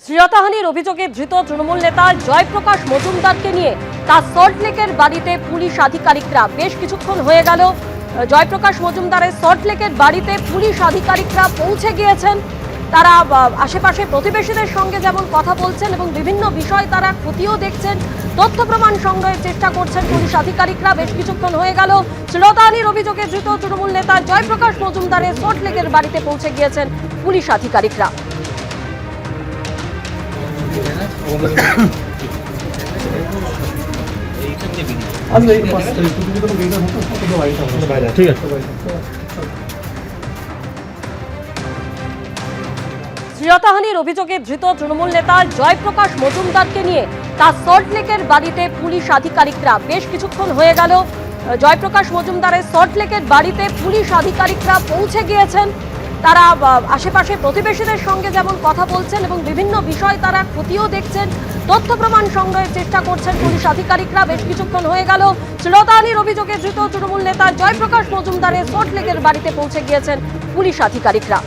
শ্লীলতাহানির অভিযোগে ধৃত তৃণমূল নেতা জয়প্রকাশ মজুমদারকে নিয়ে তার সল্টলেকের বাড়িতে পুলিশ আধিকারিকরা বেশ কিছুক্ষণ হয়ে গেল। জয়প্রকাশ মজুমদারের সল্টলেকের বাড়িতে পুলিশ আধিকারিকরা পৌঁছে গিয়েছেন। তারা আশেপাশে প্রতিবেশীদের সঙ্গে যেমন কথা বলছেন এবং বিভিন্ন বিষয় তারা খতিয়েও দেখছেন, তথ্য প্রমাণ সংগ্রহের চেষ্টা করছেন পুলিশ আধিকারিকরা। বেশ কিছুক্ষণ হয়ে গেল শ্লীলতাহানির অভিযোগে ধৃত তৃণমূল নেতা জয়প্রকাশ মজুমদারের সল্টলেকের বাড়িতে পৌঁছে গিয়েছেন পুলিশ আধিকারিকরা। শ্লীলতাহানির অভিযোগে ধৃত তৃণমূল নেতা জয়প্রকাশ মজুমদারকে নিয়ে তার সল্টলেকের বাড়িতে পুলিশ আধিকারিকরা বেশ কিছুক্ষণ হয়ে গেল। জয়প্রকাশ মজুমদারের সল্টলেকের বাড়িতে পুলিশ আধিকারিকরা পৌঁছে গিয়েছেন। তারা আশেপাশে প্রতিবেশীদের সঙ্গে যেমন কথা বলছেন এবং বিভিন্ন বিষয় তারা খতিয়েও দেখছেন, তথ্য প্রমাণ সংগ্রহের চেষ্টা করছেন পুলিশ আধিকারিকরা। বেশ কিছুক্ষণ হয়ে গেল শ্লীলতাহানির অভিযোগে ধৃত তৃণমূল নেতা জয়প্রকাশ মজুমদারের সল্টলেকের বাড়িতে পৌঁছে গিয়েছেন পুলিশ আধিকারিকরা।